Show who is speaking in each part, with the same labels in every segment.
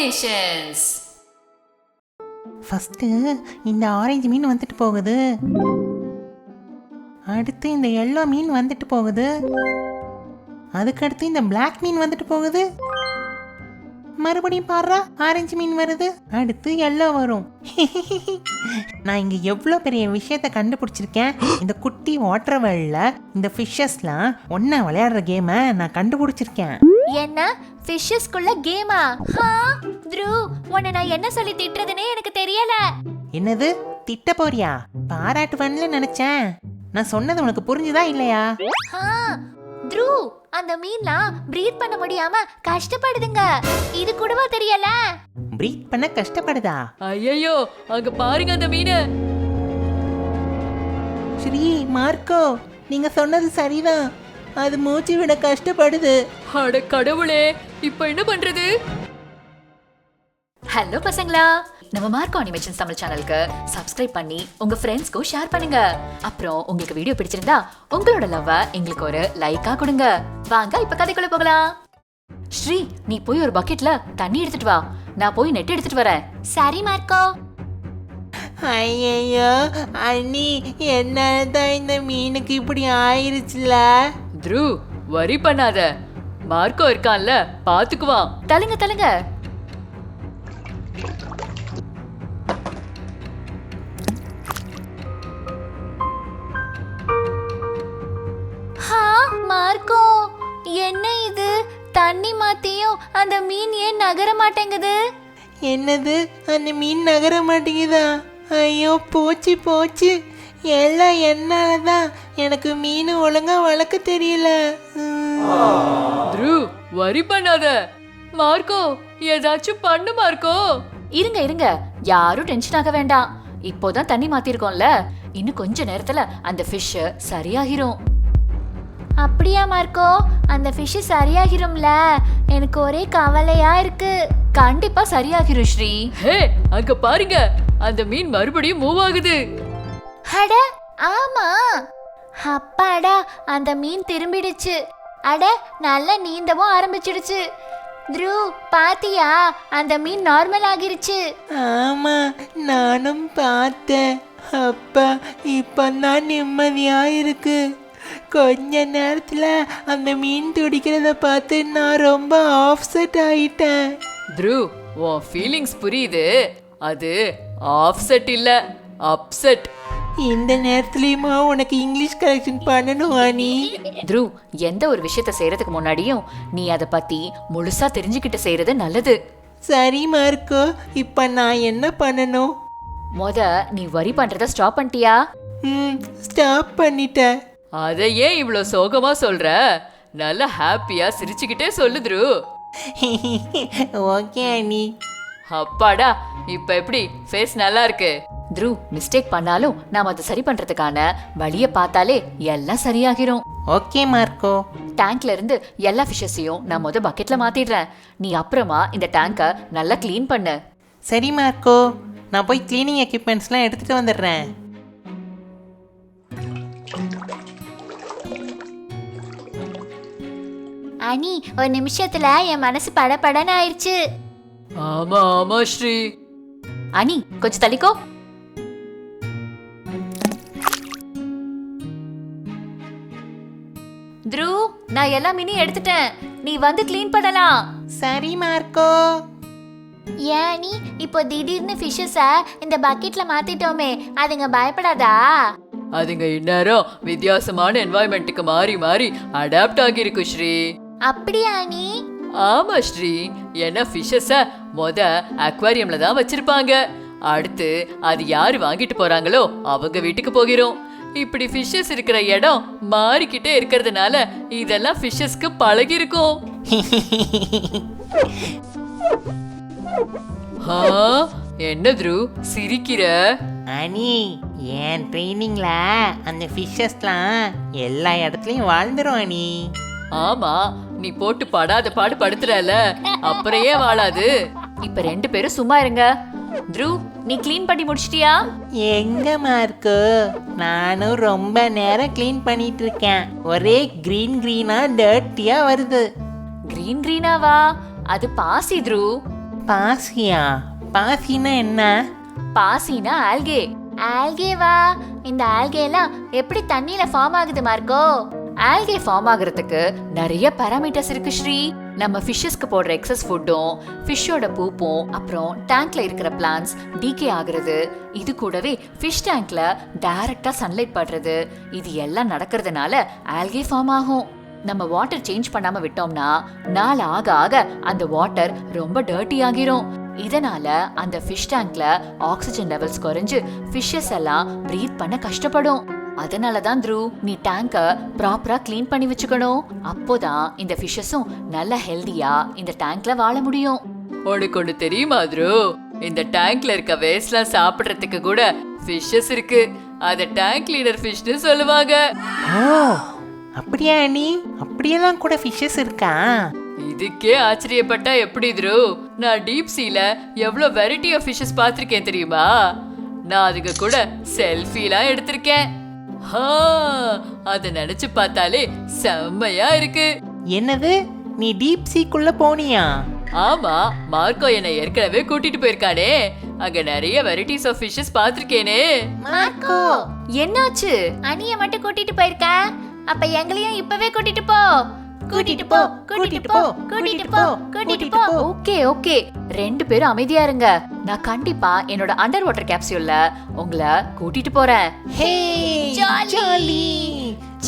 Speaker 1: Animations.
Speaker 2: First இந்த orange மீன் வந்துட்டு போகுது, அடுத்து இந்த எல்லோ மீன் வந்துட்டு போகுது, அதுக்கடுத்து இந்த பிளாக் மீன் வந்துட்டு போகுது, மறுபடியும் பாடுறா ஆரஞ்சு மீன் வருது, அடுத்து எல்லோ வரும். நான் இங்க எவ்வளோ பெரிய விஷயத்த கண்டுபிடிச்சிருக்கேன். இந்த குட்டி வாட்டர் வேர்ல்ட்ல இந்த ஃபிஷ்ஷஸ்லாம் ஒன்னா விளையாடுற கேமை நான் கண்டுபிடிச்சிருக்கேன்.
Speaker 3: என்ன ஃபிஷ்ஷஸ்க்குள்ள கேமா? த்ரு, உன்னை நான் என்ன சொல்லி திட்டுறதுனே எனக்கு தெரியல.
Speaker 2: என்னது திட்ட போறியா? பாராட்டுவன்ல நினைச்சேன். நான் சொன்னது உனக்கு புரிஞ்சுதா இல்லையா?
Speaker 3: த்ரு, அந்த மீன்லாம் பிரீத் பண்ண முடியாம கஷ்டப்படுதுங்க. இது கூடவா தெரியல?
Speaker 2: பிரீத் பண்ண கஷ்டப்படுதா?
Speaker 1: ஐயோ, அங்க பாருங்க அந்த மீன்.
Speaker 2: ஸ்ரீ, மார்க்கோ, நீங்க சொன்னது சரிதான். அது மூச்சு விட கஷ்டப்படுது.
Speaker 1: அட கடவுளே, இப்ப என்ன பண்றது? ஹலோ பசங்களா, நம்ம மார்க்கோ அனிமேஷன்ஸ் தமிழ் சேனலுக்கு சப்ஸ்கிரைப் பண்ணி உங்க ஃப்ரெண்ட்ஸ்க்கு ஷேர் பண்ணுங்க. அப்புறம் உங்களுக்கு வீடியோ பிடிச்சிருந்தா உங்களோட லவ்வ எங்களுக்கு ஒரு லைக்கா கொடுங்க. வாங்க இப்ப கதைக்குள்ள போகலாம். ஸ்ரீ, நீ போய் ஒரு பக்கெட்ல தண்ணி எடுத்துட்டு வா, நான் போய் நெட் எடுத்துட்டு வரேன்.
Speaker 3: சரி மார்க்கோ.
Speaker 2: ஐயோ அண்ணி, என்னதான் இந்த மீனுக்கு இப்படி ஆயிருச்சுல?
Speaker 1: த்ரு, வரி பண்ணாத, மார்க்கோ இருக்கான்ல, பாத்துக்குவான். தள்ளுங்க தள்ளுங்க.
Speaker 3: மார்க்கோ, என்ன இது? தண்ணி மாத்தியும் அந்த மீன் ஏன் நகர மாட்டேங்குது?
Speaker 2: என்னது, அந்த மீன் நகர மாட்டேங்குதா? ஐயோ போச்சு போச்சு, எல்லாம் என்னாலதான். எனக்கு மீன் ஒழுங்கா வளர்க்க தெரியல.
Speaker 1: த்ரு, வரி பண்ணாத. மார்க்கோ, ஏதாச்சும் பண்ணு மார்க்கோ. இருங்க இருங்க, யாரும் டென்ஷன் ஆக வேண்டாம். இப்போதான் தண்ணி மாத்திருக்கோம்ல, இன்னும் கொஞ்ச நேரத்துல அந்த ஃபிஷ் சரியாகிரும்.
Speaker 3: அப்படியா மார்க்கோ? அந்த ஃபிஷ் சரியாகிரும்ல? எனக்கு ஒரே கவலையா இருக்கு.
Speaker 1: கண்டிப்பா சரியாகிரும் ஸ்ரீ. ஹே, அங்க பாருங்க, அந்த மீன் மறுபடியும் மூவ் ஆகுது.
Speaker 3: அட ஆமா, அப்பாடா, அந்த மீன் திரும்பிடுச்சு. அட, நல்லா நீந்தவும் ஆரம்பிச்சிடுச்சு. த்ரு, பாத்தியா? அந்த மீன் நார்மல் ஆகிருச்சு.
Speaker 2: ஆமா, நானும் பார்த்தேன். அப்பா, இப்பதான் நிம்மதியா இருக்கு. கொஞ்ச நேரத்துல அந்த மீன் துடிக்கிறத பார்த்து நான் ரொம்ப ஆஃப்செட் ஆயிட்டேன்.
Speaker 1: த்ரு, உன் ஃபீலிங்ஸ் புரியுது. அது ஆஃப்செட் இல்ல, அப்செட்.
Speaker 2: இந்த நேரத்துலயுமா உனக்கு இங்கிலீஷ் கரெக்ஷன் பண்ணணும் நீ?
Speaker 1: த்ரு, எந்த ஒரு விஷயத்த செய்யறதுக்கு முன்னாடியும் நீ அதை பத்தி முழுசா தெரிஞ்சுக்கிட்டு செய்யறது நல்லது.
Speaker 2: சரி மார்க்கோ, இப்ப நான் என்ன பண்ணணும்?
Speaker 1: நீ வரி பண்றத ஸ்டாப் பண்ணிட்டியா?
Speaker 2: ஸ்டாப் பண்ணிட்டேன்.
Speaker 1: அதை ஏன் இவ்வளோ சோகமா சொல்ற? நல்லா ஹாப்பியா சிரிச்சுக்கிட்டே சொல்லு த்ரு.
Speaker 2: ஓகே அண்ணி.
Speaker 1: அப்பாடா, இப்ப எப்படி ஃபேஸ் நல்லா இருக்கு? த்ரு, மிஸ்டேக் பண்ணாலும் நாம அதை சரி பண்றதுக்கான வழியை பார்த்தாலே எல்லாம் சரியாகிரும்.
Speaker 2: Okay Marco.
Speaker 1: டேங்க்ல இருந்து எல்லா ஃபிஷஸையும் நான் பக்கெட்ல மாத்திடுறேன். நீ அப்புறமா இந்த டேங்கை நல்லா கிளீன் பண்ணு.
Speaker 2: சரி மார்க்கோ, நான் போய் கிளீனிங் எக்யூப்மெண்ட்ஸ்லாம் எடுத்துட்டு வந்துடுறேன்.
Speaker 3: அனி, ஒரு நிமிஷத்துல என் மனசு படபடன்னு ஆயிடுச்சு.
Speaker 1: ஆமா ஆமா ஸ்ரீ. அனி, கொஞ்சம் தள்ளிக்கோ. த்ரு, நான் எல்லா மீனையும் எடுத்துட்டேன், நீ வந்து கிளீன் பண்ணலாம்.
Speaker 2: சரி மார்க்கோ.
Speaker 3: ஏன் நீ இப்போ திடீர்னு ஃபிஷஸ இந்த பக்கெட்ல மாத்திட்டோமே, அதுங்க பயப்படாதா?
Speaker 1: அதுங்க இந்நேரம் வித்தியாசமான என்வாயன்மெண்ட்டுக்கு மாறி மாறி அடாப்ட் ஆகிருக்கு ஸ்ரீ.
Speaker 3: அப்படியா நீ?
Speaker 1: ஆமா ஸ்ரீ, ஏன்னா ஃபிஷஸ அக்வாரியம்ல தான் வச்சிருப்பாங்க. அடுத்து அது யாரு வாங்கிட்டு போறாங்களோ அவங்க வீட்டுக்கு போகிறோம். இப்படி ஃபிஷஸ் இருக்கிற இடம் மாறிக்கிட்டே இருக்கிறதுனால இதெல்லாம் ஃபிஷஸ்க்கு பழகி இருக்கும். என்ன த்ரு சிரிக்கிற?
Speaker 2: அனி, என் ட்ரைனிங்ல அந்த ஃபிஷஸ்லாம் எல்லா இடத்துலயும் வாழ்ந்துரும் அனி.
Speaker 1: ஆமா, நீ போட்டு படாத பாடு படுத்துறல, அப்புறம் ஏன் வாழாது? இப்ப 2 பேரும் சும்மா இருங்க. த்ரு, நீ கிளீன் பண்ணி முடிச்சிட்டியா?
Speaker 2: எங்க மார்க்கோ, நானும் ரொம்ப நேரம் கிளீன் பண்ணிட்டு இருக்கேன். ஒரே கிரீனா டர்ட்டியா வருது.
Speaker 1: கிரீனாவா? அது பாசி த்ரு.
Speaker 2: பாசியா? பாசினா என்ன?
Speaker 1: பாசினா ஆல்கே.
Speaker 3: ஆல்கேவா? இந்த ஆல்கே எல்லாம் எப்படி தண்ணியில ஃபார்ம் ஆகுது மார்க்கோ?
Speaker 1: ஆல்கே ஃபார்ம் ஆகுறதுக்கு நிறைய பாராமீட்டர்ஸ் இருக்கு ஸ்ரீ. நம்ம ஃபிஷ்ஷஸ்க்கு போடுற எக்ஸஸ் ஃபுட்டும், ஃபிஷ்ஷோட பூப்பும், அப்புறம் டேங்க்ல இருக்கிற பிளான்ட்ஸ் டீகே ஆகுறது, இது கூடவே ஃபிஷ் டேங்க்ல டைரக்டா சன்லைட் படுறது, இது எல்லாம் நடக்கிறதுனால ஆல்கே ஃபார்ம் ஆகும். நம்ம வாட்டர் சேஞ்ச் பண்ணாம விட்டோம்னா நாள் ஆக ஆக அந்த வாட்டர் ரொம்ப டர்ட்டி ஆகிரும். இதனால அந்த ஃபிஷ் டேங்க்ல ஆக்சிஜன் லெவல்ஸ் குறைஞ்சு ஃபிஷ்ஷஸ் எல்லாம் பிரீத் பண்ண கஷ்டப்படும். அதனால தான் த்ரூ, நீ டேங்க ப்ராப்பரா க்ளீன் பண்ணி வச்சுக்கணும். அப்போதான் இந்த ஃபிஷ்ஷஸும் நல்ல ஹெல்தியா இந்த டேங்க்ல வாழ முடியும். உனக்கு ஒண்ணு தெரியுமா த்ரூ? இந்த டேங்க்ல இருக்க வேஸ்ட்லாம் சாப்பிடுறதுக்கு கூட ஃபிஷ்ஷஸ் இருக்கு. அத டேங்க் லீடர் ஃபிஷ்னு சொல்லுவாங்க.
Speaker 2: ஓ அப்படியா நீ? அப்படியெல்லாம் கூட ஃபிஷ்ஷஸ் இருக்கா?
Speaker 1: இதுக்கே ஆச்சரியப்பட்டா எப்படி த்ரூ? நான் டீப் சீல எவ்வளவு வெரைட்டி ஆஃப் ஃபிஷஸ் பார்த்திருக்கேன் தெரியுமா? நான் அதுக்கு கூட செல்ஃபிலாம் எடுத்திருக்கேன். அத நினைச்சு பார்த்தாலே செம்மையா இருக்கு.
Speaker 2: என்னது, நீ டீப் சீக்குள்ள போனியா?
Speaker 1: ஆமா, மார்க்கோ என்னை ஏற்கனவே கூட்டிட்டு போயிருக்கானே. அங்க நிறைய வெரைட்டிஸ் ஆஃப் ஃபிஷஸ் பார்த்திருக்கேனே.
Speaker 3: மார்க்கோ,
Speaker 1: என்னாச்சு?
Speaker 3: அனிய மட்டும் கூட்டிட்டு போயிருக்க, அப்ப எங்களையும் இப்பவே கூட்டிட்டு போ. கூட்டிட்டு போ, கூட்டிட்டு போ, கூட்டிட்டு போ, கூட்டிட்டு போ.
Speaker 1: ஓகே ஓகே, ரெண்டு பேரும் அமைதியா இருங்க. நான் கண்டிப்பா என்னோட அண்டர் வாட்டர் கேப்சூல்ல உங்களை கூட்டிட்டு போறேன்.
Speaker 2: ஹே ஜாலி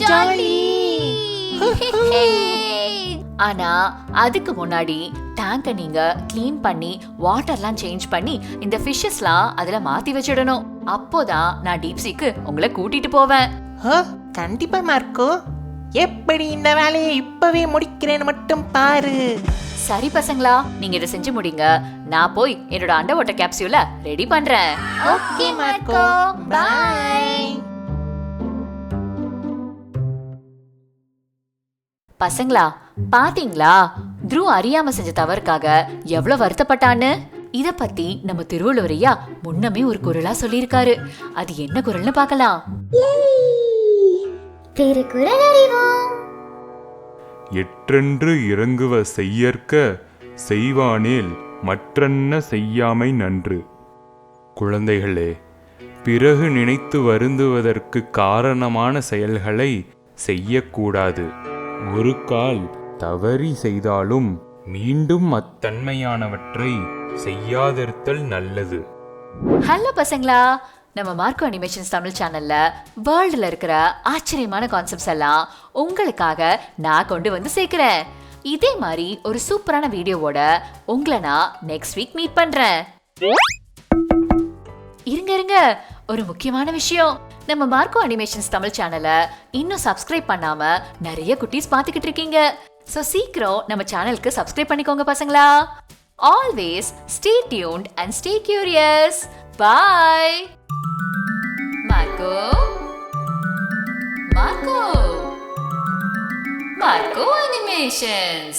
Speaker 2: ஜாலி.
Speaker 1: ஆனா அதுக்கு முன்னாடி டேங்க நீங்க க்ளீன் பண்ணி வாட்டர்லாம் சேஞ்ச் பண்ணி இந்த ஃபிஷஸ்லாம் அதுல மாத்தி வச்சிடணும். அப்போதான் நான் டீப் சீக்கு உங்களை கூட்டிட்டு போவேன்.
Speaker 2: கண்டிப்பா மார்க்கோ, எப்படி இந்த வேலையை இப்பவே முடிக்கிறேன்னு மட்டும் பாரு.
Speaker 1: சரி பசங்களா, நீங்க இதை செஞ்சு முடிங்க. நான் போய் என்னோட அண்டர் வாட்டர் கேப்சூல ரெடி பண்றேன்.
Speaker 3: Okay Marco, bye.
Speaker 1: பசங்களா பாத்தீங்களா, த்ரூ அறியாம செஞ்ச தவறுக்காக எவ்வளவு வருத்தப்பட்டான்னு? இத பத்தி நம்ம திருவள்ளுவரையா முன்னமே ஒரு குறளா சொல்லியிருக்காரு. அது என்ன குறள்னு பார்க்கலாம்.
Speaker 3: திருக்குறள் அறிவோம்.
Speaker 4: எற்றென்று இறங்குவ செய்யற்க செய்வானேல் மற்றென்ன செய்யாமை நன்று. குழந்தைகளே, பிறகு நினைத்து வருந்துவதற்கு காரணமான செயல்களை செய்யக்கூடாது. ஒரு கால் தவறி செய்தாலும் மீண்டும் அத்தன்மையானவற்றை செய்யாதிருத்தல் நல்லது.
Speaker 1: ஹலோ பசங்களா, நம்ம மார்க்கோ அனிமேஷன்ஸ் தமிழ் சேனல்ல வேர்ல்டுல இருக்கிற ஆச்சரியமான கான்செப்ட்ஸ் எல்லாம் உங்களுக்காக நான் கொண்டு வந்து சேர்க்கிறேன். இதே மாதிரி ஒரு சூப்பரான வீடியோவோட உங்களை நான் நெக்ஸ்ட் வீக் மீட் பண்றேன். இருங்க, ஒரு முக்கியமான விஷயம். நம்ம மார்க்கோ அனிமேஷன்ஸ் தமிழ் சேனலை இன்னும் சப்ஸ்கிரைப் பண்ணாம நிறைய குட்டீஸ் பார்த்துக்கிட்டு இருக்கீங்க. ஸோ சீக்கிரம் நம்ம சேனலுக்கு சப்ஸ்கிரைப் பண்ணிக்கோங்க பசங்களா. Always stay tuned and stay curious. Bye. Marko Animations.